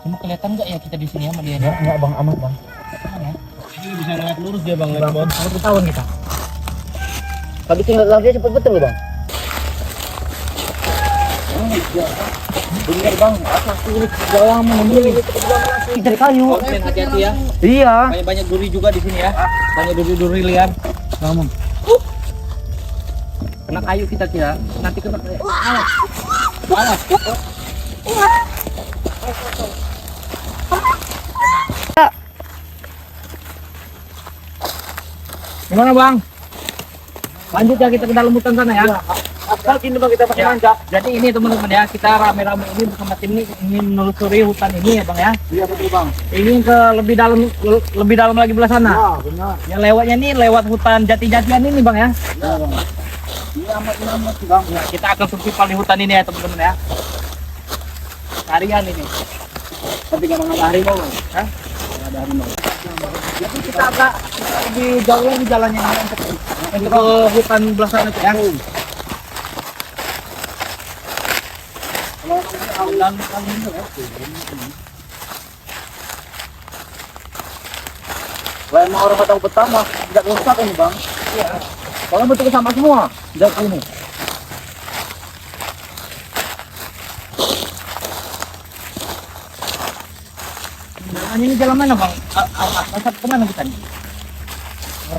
Cuma kelihatan nggak ya kita di sini sama dia? Enggak bang, aman bang. Aman ya? Ini bisa ngeliat lurus dia bang, Bang, Kalau ketahuan kita. habis tinggal dia cepet betul loh bang. Bener bang, asal ini jalan ini. Dari kayu. hati-hati ya. Iya. Banyak duri juga di sini ya. Banyak duri liar. Bangun. Kena kayu kita tidak. Nanti kena kayu. Awas. Gimana bang? Lanjut ya kita ke dalam hutan sana ya. Asal ini bang kita pakai manjak. Jadi ini teman-teman ya, kita rame-rame ini bersama tim ini ingin menelusuri hutan ini ya bang ya. Iya betul bang. Ingin ke lebih dalam lagi belah sana. Ah benar. Ya lewatnya nih lewat hutan jati-jatian ini bang ya. Iya bang. Iya amat sih bang. Ya, kita akan survival di hutan ini ya teman-teman ya. Harian ini. Tapi nggak mengalami harimau bang. Hah? Nggak ada harimau. Jadi kita agak lebih jauh lagi jalannya ini untuk ke hutan belah sana tuh ya. Lah emang orang tahu pertama tidak rusak ini bang. Iya. Kalau bentuknya sama semua, tidak ini. Jalan ini jalan mana bang? Masuk kemana kita nih?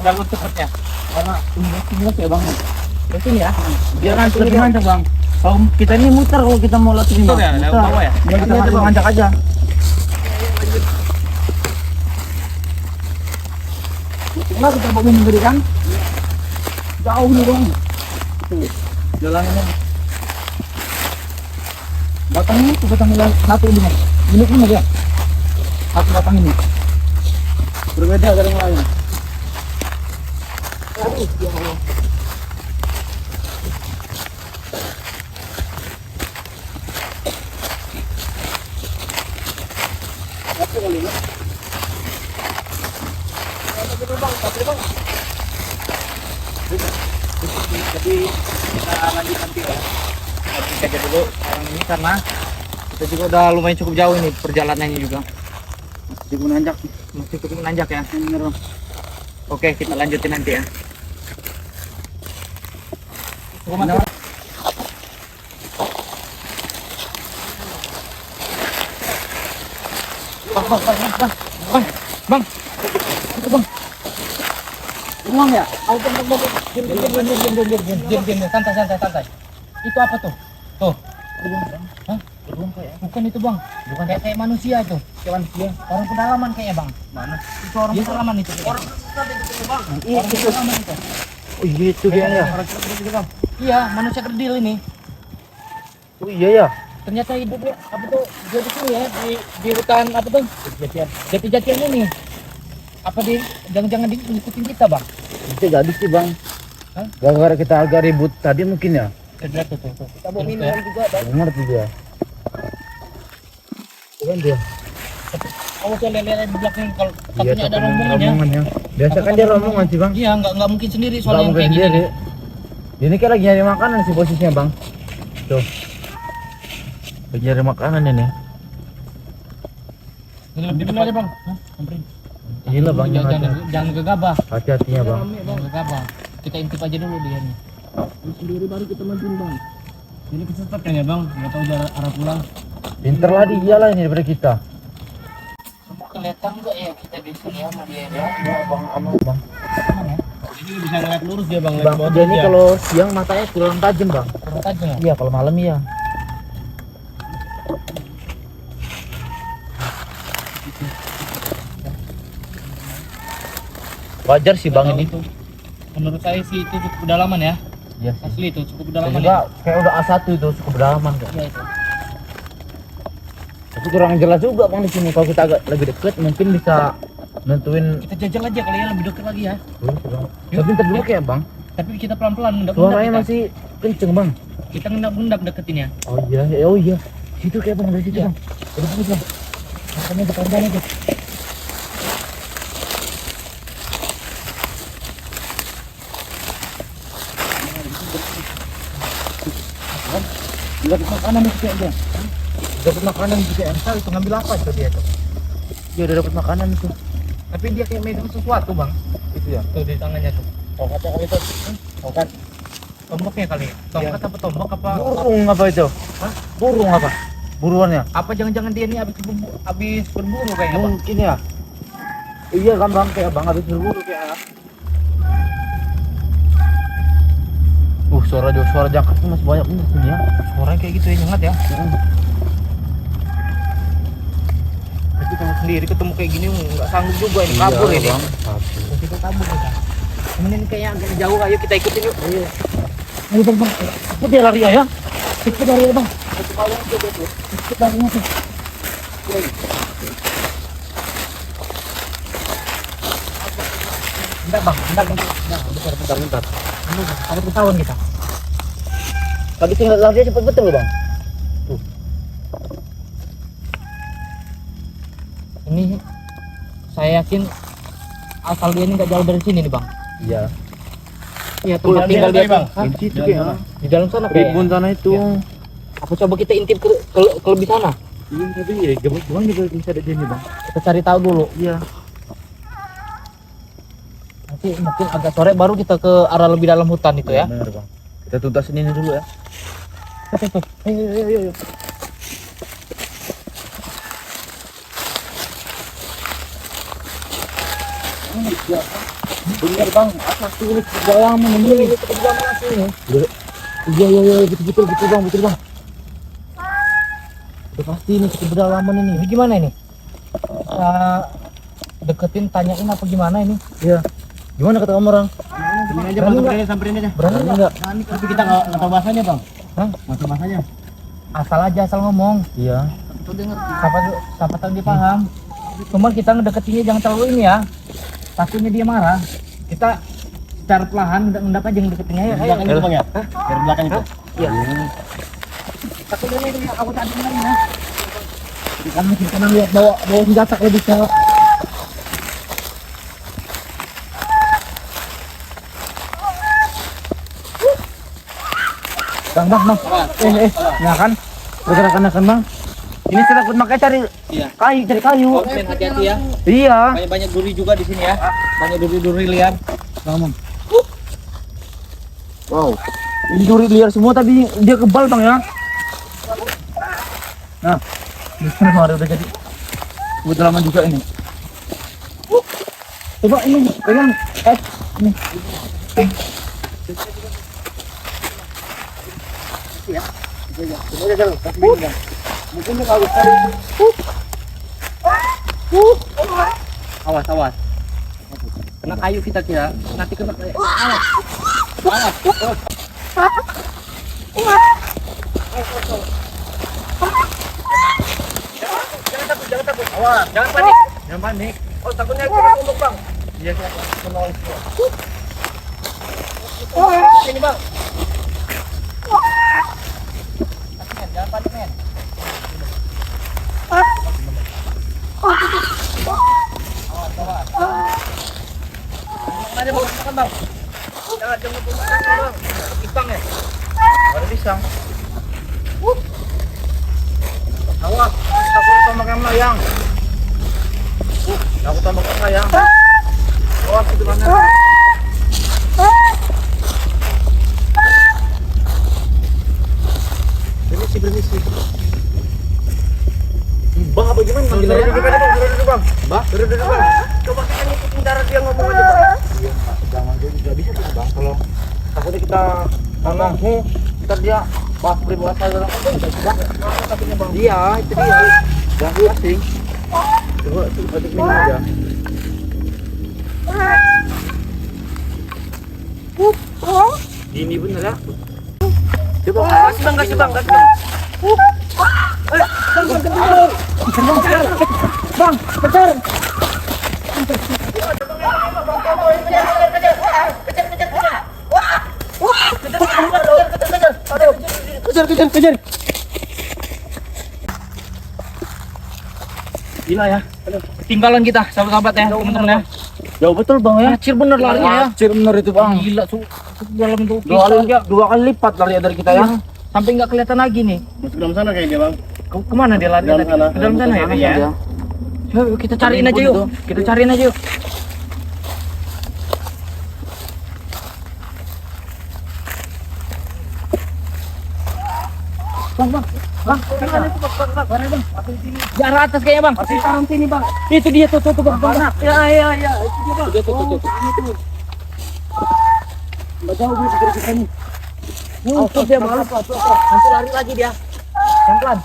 Jalur cepatnya. Karena ini ya bang. Ke sini ya. Biar nanti lebih lancar bang. Kalau kita ini muter kalau kita mau lewat sini Muter bang. ya, lewat bawah ya? Biar kita langsung nanjak aja. Itulah kita mau memberi kan? Jauh nih bang. Tuh, jalan ini. Batang ini tuh batang satu ini bang. Ini pun dia. Satu batang ini. Berbeda dari yang lain. Aduh, ya Allah. Jadi kita lanjut nanti ya. Kita aja dulu sekarang ini karena kita juga udah lumayan cukup jauh ini perjalanannya juga. Cukup nanjak. Masih cukup menanjak ya. Bener bang. Oke, kita lanjutin nanti ya. Bang. Itu bang. Uang ya? Diam, santai. Itu apa tuh? Tuh. Hah? Bukan itu bang. Bukan kayak manusia itu. Kayak manusia. Orang pedalaman kayaknya bang. Mana? Itu orang pedalaman itu. Orang pedalaman itu. Oh iya itu dia ya. Iya, manusia kerdil ini. Oh iya ya. Ternyata hidupnya apa tuh dia di sini ya di hutan apa tuh jati-jatian ini. Apa di jangan-jangan ngikutin kita bang? Itu jadi sih bang. Hah? Gara-gara kita agak ribut tadi mungkin ya. Tuh. Kita mau minum juga bang. Dengar tuh dia. Bukan dia. Kamu tuh lihat di belakang kalau Iya, takutnya ada rombongan ya. Biasa kan dia rombongan sih bang. Iya, nggak mungkin sendiri Nggak soalnya yang mungkin kayak sendiri. gini. Ini kayak lagi nyari makanan sih posisinya bang. Tuh. Lagi nyari makanan ini. Ini lebih depan bang. Hah? Samperin. Inilah bang yang Jangan gegabah. hati-hatinya bang. Jangan gegabah. Kita intip aja dulu dia nih. Sendiri baru kita majuin bang. Ini kesesat kan ya bang? Nggak tahu arah pulang. Pinter lah dia lah ini daripada kita. Kelihatan nggak ya kita di sini sama dia ya? Ya bang aman bang. Aman ya? Ini bisa ngeliat lurus dia bang. Bang dia ini kalau siang matanya kurang tajam bang. Kurang tajam ya? Iya kalau malam iya. Wajar sih bang ini. Menurut saya sih itu cukup kedalaman ya. Iya sih. Asli itu cukup Dan kedalaman juga ya. kayak udah A1 itu cukup pedalaman kan. Iya itu. Tapi kurang jelas juga bang di sini. Kalau kita agak lebih deket mungkin bisa nentuin. Kita jajal aja kali ya lebih dekat lagi ya. Tapi ntar dulu kayak bang. Tapi kita pelan-pelan Suaranya masih kenceng bang. kita ngendap-ngendap deketin ya. Oh iya. Situ kayak bang dari situ Iya. bang. Udah bagus bang. Makanya depan aja. Lihat ke kanan nih kayak dia. Dapat makanan juga Ensal itu ngambil apa itu dia tuh? Dia udah dapat makanan itu. Tapi dia kayak megang sesuatu bang. Itu ya. Tuh di tangannya tuh. Tongkatnya kali itu. Tongkat. Tombaknya kali. Tongkat apa tombak apa? Burung apa itu? Hah? Burung apa? Buruannya? Apa jangan-jangan dia nih habis berburu kayaknya bang? Mungkin ya. Iya kan bang, kayak bang habis berburu kayak. Suara jangkarnya masih banyak nih sini ya. Suaranya kayak gitu ya nyengat ya. Tapi kamu sendiri ketemu kayak gini nggak sanggup juga ini kabur ini. Bang. Kita kabur kita. Cuman ini kayaknya agak jauh, ayo kita ikutin yuk. Iya. Ayo bang, bang. Cepet dia lari ya. Cepet lari ya bang. Cepet larinya tuh. Bentar bang, bentar bang. Bentar. Takut ketahuan kita. Tadi tinggal lari cepet betul loh bang. Ini saya yakin asal dia ini nggak jauh dari sini nih bang. Iya. Iya tempat tinggal dia bang. Di situ kayaknya. Di dalam sana Ribun sana itu. Iya. Apa coba kita intip ke lebih sana? Iya tapi ya gemuk bang juga bisa ada di sini bang. Kita cari tahu dulu. Iya. Nanti mungkin agak sore baru kita ke arah lebih dalam hutan itu ya. Benar bang. Kita tuntasin ini dulu ya. Ayo. Benar bang, asal sulit perjalanan ini. Iya, betul bang. Udah pasti ini kedalaman ini. Ini gimana ini? Deketin, tanyain apa gimana ini? Iya. Gimana kata kamu orang? Samperin aja. Berani enggak? Tapi kita nggak tahu bahasanya bang. Hah? Nggak tahu bahasanya. Asal ngomong. Iya. Siapa tahu dia paham. Cuman kita ngedeketinnya jangan terlalu ini ya. Takutnya dia marah. Kita secara perlahan ngendap aja ngedeketinnya ya. Dari belakang itu bang ya? Dari belakang itu. Iya. Takutnya ini aku tadi lagi ya. Kita lihat bawa senjata kalau bisa. Bang. Ya kan? Bergerakan bang. Ini kita takut makanya cari kayu. Hati-hati ya. Iya. Banyak duri juga di sini ya. Banyak duri liar. Bang. Wow. Ini duri liar semua tapi dia kebal bang ya. Nah, ini kemarin udah jadi. Udah lama juga ini. Coba ini pegang. Ini. Mungkin kalau Awas. Kena kayu kita kira. Nanti kena kayu. Awas. Jangan takut. Awas. Jangan panik. Oh, takutnya kena tumbuk, Bang. Iya, kena sini, Bang. Jangan panik, men. Aja makan bang. Jangan bang. Pisang ya. Ada pisang. Awas, takut sama kamu yang. Takut sama kamu yang. Awas itu mana? Permisi. Bang, apa gimana? Duduk bang. Duduk bang. Coba kita ngikutin cara dia ngomong aja bang. Iya, jangan dia nggak bisa tuh bang. Kalau takutnya kita ngomong, ntar dia bahas peribahasa dalam apa nggak bisa bang. Iya, itu dia. Jangan asing. Coba batik minum aja. Gini bener ya. Coba kasih bang. Bang, bentar. Kejar. Gila ya. Ketinggalan kita, sahabat-sahabat ya, teman-teman ya. Jauh betul bang ya. Ngacir bener larinya ya. Ngacir bener itu bang. Gila, dalam tuh Dua kali lipat lari dari kita ya. sampai nggak kelihatan lagi nih. Masuk dalam sana kayak dia bang. Kemana dia lari Dalam tadi? sana. Ke dalam sana ya? Iya. Yuk, kita cariin aja yuk. Kita cariin aja yuk. Bang, gimana itu bang? Di arah atas kayaknya bang. Masih taruh sini bang. Itu dia tuh bang. Ya, itu dia bang. Dia tuh. Nggak jauh gue dari kita nih. Tuh dia malas. Nanti lari lagi dia. Pelan-pelan.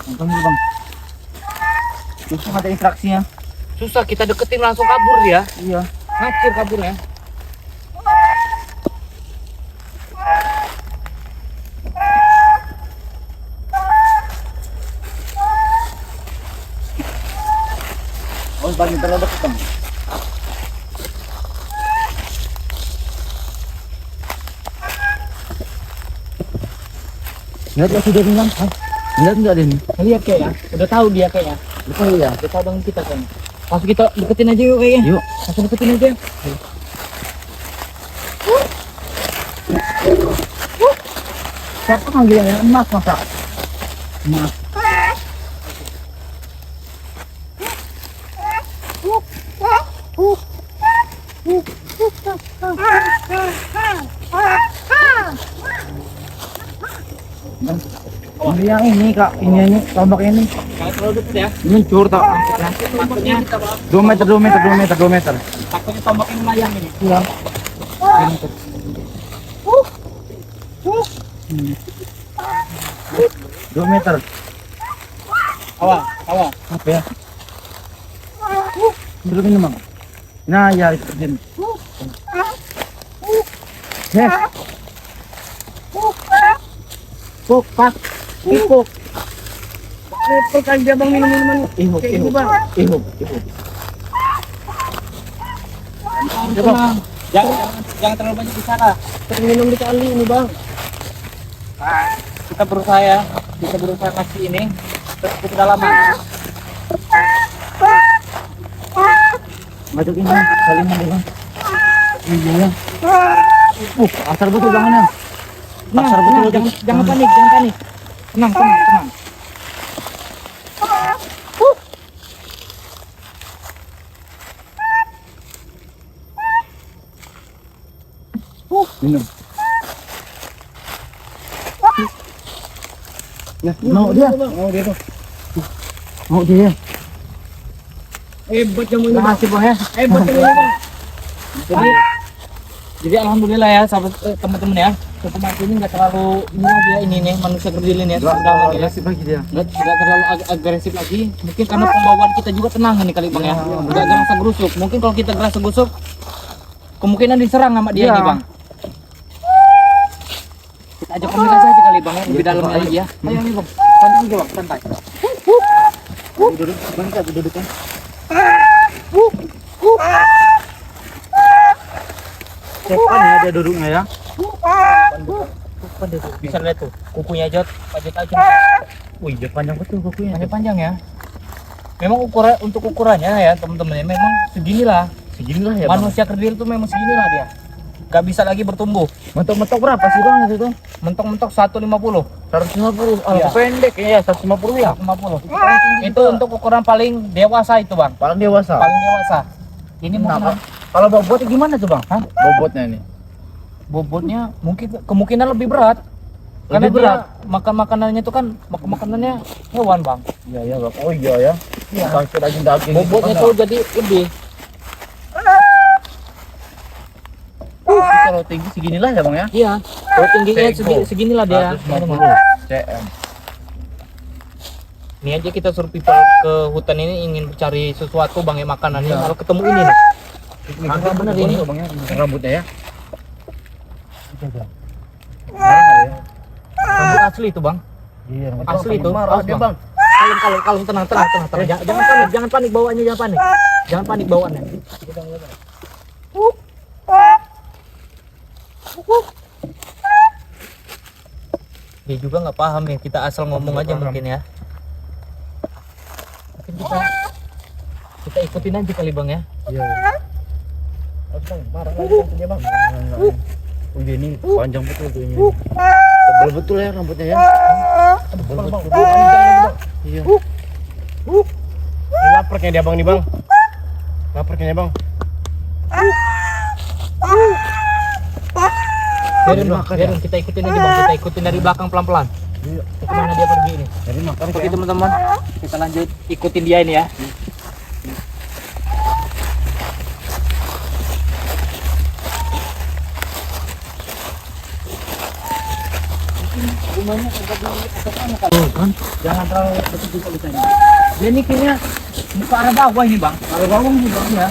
Nonton dulu bang. Susah ada interaksinya. Susah kita deketin langsung kabur dia. Iya. Ngacir kaburnya. Oh bang terlalu dekat bang. Lihat ya sudah nih bang. Lihat nggak dia nih? Lihat kayaknya. Udah tahu dia kayaknya. Oh iya. Udah tahu dengan kita kan. Langsung kita deketin aja yuk kayaknya. Yuk. Langsung deketin aja. Siapa manggilnya emas masa? Emas. Ini yang ini kak, ini tombak ini. Kalau terlalu deket ya. Ini cur tak? Takutnya 2 meter, 2 meter, 2 meter, 2 meter. takutnya tombak ini melayang ini. Iya. Dua meter. Awal. Apa ya? Duduk ini bang. Nah ya itu begini. Yes. Puk, pak. Puk. Repot kan dia bang minum-minuman. Ihuk, Kayak ihuk, gitu, Bang. ihuk. Tenang. Jangan terlalu banyak bicara. Terminum di kali ini bang. Nah, kita berusaha kasih ini terus ke kedalaman. Masukin bang, salinan deh bang. Iya. Asar betul bangannya. Pasar betul. Jangan panik. Tenang. Minum. Ya, mau dia tuh. Mau dia. Hebat kamu ini. Makasih bang ya. Hebat kamu ini bang. Jadi alhamdulillah ya sahabat teman-teman ya. Hukuman ini nggak terlalu ini lagi ya ini nih manusia kerdil ini ya. Agresif lagi dia. Nggak terlalu agresif lagi. Mungkin karena pembawaan kita juga tenang ini kali bang ya. Nggak gerasa gerusuk. Mungkin kalau kita gerasa gerusuk kemungkinan diserang sama dia Iya. ini bang. Kita ajak komunikasi aja kali bang ya lebih dalam lagi ya. Ayo nih bang. Santai aja bang, santai. Duduk, bang kita duduk kan. Cepat ya dia duduknya ya. Bisa lihat tuh kukunya Jot, Jot aja. Wih, dia panjang betul kukunya. Panjang ya. Memang untuk ukurannya ya teman-teman ya memang seginilah. Seginilah ya bang. Manusia kerdil tuh memang seginilah dia. Gak bisa lagi bertumbuh. Mentok-mentok berapa sih bang itu? Mentok-mentok 150. 150. Iya. Pendek ya, 150 ya. 150. Itu untuk ukuran paling dewasa itu bang. Paling dewasa. Paling dewasa. Ini Kenapa? mungkin Kalau bobotnya gimana tuh bang? Hah? Bobotnya ini. bobotnya mungkin kemungkinan lebih berat. Karena Lebih berat? dia makan makanannya itu kan makanannya hewan bang. Iya ya bang. Oh iya ya. Iya. Sampai daging-daging. Bobotnya tuh jadi lebih. Kalau tinggi seginilah ya bang ya. Iya. Kalau tingginya Sego. seginilah dia. 150 cm. Ini aja kita suruh people ke hutan ini ingin cari sesuatu bang ya makanannya. Iya. Kalau ketemu ini nih. Angka bener ini bang ya. Rambutnya ya. Rambut asli itu bang. Iya. Asli itu. Marah Awas, dia Bang. bang. Kalau tenang. Jangan panik bawaannya, jangan panik bawaannya. Dia juga nggak paham ya, kita asal ngomong aja mungkin ya. Mungkin kita ikutin aja kali bang ya. Iya. Bang, marah lagi dia bang. Oh iya, ini panjang betul tuh ini. Tebal betul ya rambutnya ya. Tebal betul. Iya. Ini lapar kayaknya dia bang nih bang. Lapar kayaknya bang. Biarin bang, biarin kita ikutin aja bang, kita ikutin dari belakang pelan-pelan. Kemana dia pergi ini? Jadi makan Oke teman-teman, kita lanjut ikutin dia ini ya. Rumahnya agak di atas sana kalau kan, jangan terlalu dekat juga misalnya. Dia ini kayaknya di ke arah bawah ini bang, arah bawah nih bang ya.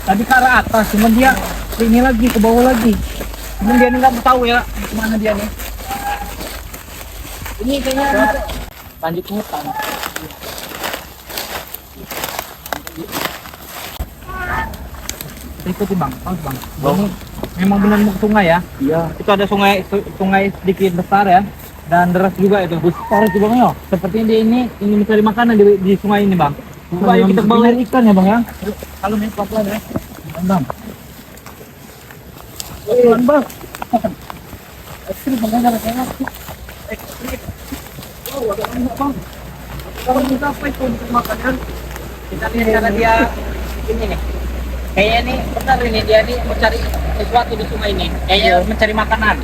Tadi ke arah atas, cuman dia ke ini lagi, ke bawah lagi. Cuman dia ini nggak tahu ya kemana dia nih. Ini kayaknya lanjut ke hutan. Kita ikuti bang, bang. Ini memang benar mau ke sungai ya. Iya. Itu ada sungai sedikit besar ya, dan deras juga itu. Besar itu bang ya. Sepertinya dia ini ingin mencari makanan di sungai ini bang. Coba yuk kita bawa ikan ya bang ya. Kalau main pelan ya. Bang. Pelan bang. Ekstrim bang, rasanya ekstrim. Oh, ada banyak bang. Kalau kita apa itu untuk makanan? Kita lihat cara dia ini nih. Kayaknya nih benar ini dia nih mencari sesuatu di sungai ini. Kayaknya mencari makanan.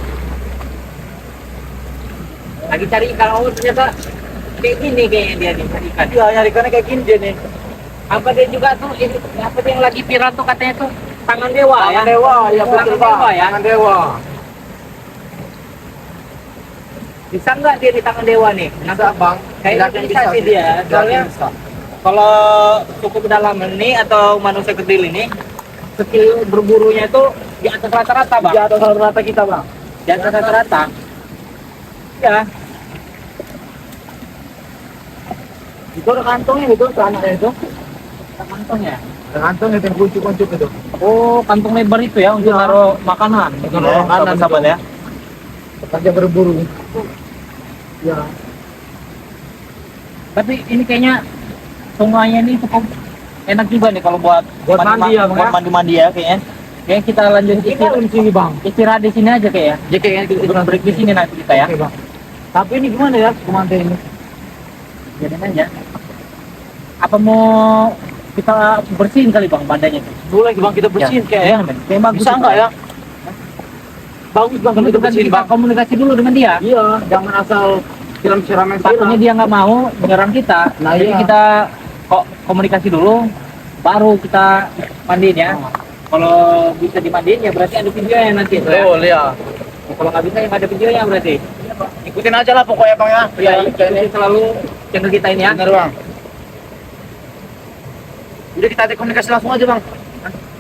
Lagi cari ikan, oh ternyata kayak gini kayaknya dia nih cari ikan. Iya, nyari ikannya kayak gini dia nih. Apa dia juga tuh ini apa dia yang lagi viral tuh katanya tuh tangan dewa ya? Tangan dewa, ya betul Tangan Bang. dewa ya. Tangan dewa. Bisa nggak dia di tangan dewa nih? Bisa Bang. Kayaknya bisa sih dia. Soalnya kalau suku pedalaman ini atau manusia kecil ini skill berburunya itu di atas rata-rata bang. Di atas rata kita Bang. Di atas rata-rata. Ya. Itu ada kantongnya itu, anaknya itu. Kantong ya. Ada kantong itu yang kuncup-kuncup itu. Oh, kantong lebar itu ya untuk Iya. naruh makanan. Untuk naruh makanan sahabat ya. Pekerja berburu. Ya. Tapi ini kayaknya sungainya ini cukup enak juga nih kalau buat mandi ya, Bang, buat ya? mandi-mandi ya kayaknya. Kayaknya kita lanjut Kita di sini Bang. istirahat di sini aja kayak ya. Jadi kayaknya Kita break di sini nanti kita ya. Oke Bang. Tapi ini gimana ya pemantai ini? Jadiin aja. Apa mau kita bersihin kali bang badannya tuh? Boleh Bang kita bersihin kayak ya. Kayak bagus. Bisa itu, enggak Pak. ya? Bagus Bang kalau Itu kita kan bersihin kita Bang. komunikasi dulu dengan dia. Iya, jangan asal siram-siram yang Takutnya dia nggak mau menyerang kita. Nah, Jadi iya. kita kok komunikasi dulu, baru kita mandiin ya. Kalau bisa dimandiin ya berarti ada videonya nanti. Ya. Betul ya. Kalau nggak bisa ya nggak ada videonya berarti. Ikutin aja lah pokoknya Bang ya. Ya, ikuti selalu channel kita ini ya. Benar Bang. Udah kita ada komunikasi langsung aja Bang.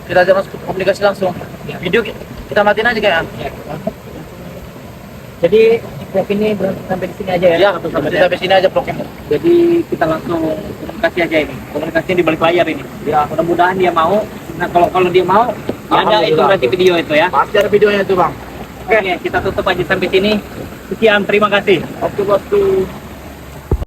Kita aja langsung komunikasi langsung. Video kita matiin aja kayak. Jadi vlog ini berhenti sampai di sini aja ya. Iya, sahabat ya. sampai sini aja vlognya. Jadi kita langsung komunikasi aja ini. Komunikasinya di balik layar ini. Ya. Mudah-mudahan dia mau. Nah kalau dia mau, ya ada itu Alhamdulillah. berarti video itu ya. Pasti ada videonya itu Bang. Oke, kita tutup aja sampai sini. Sekian, terima kasih. Oke bosku.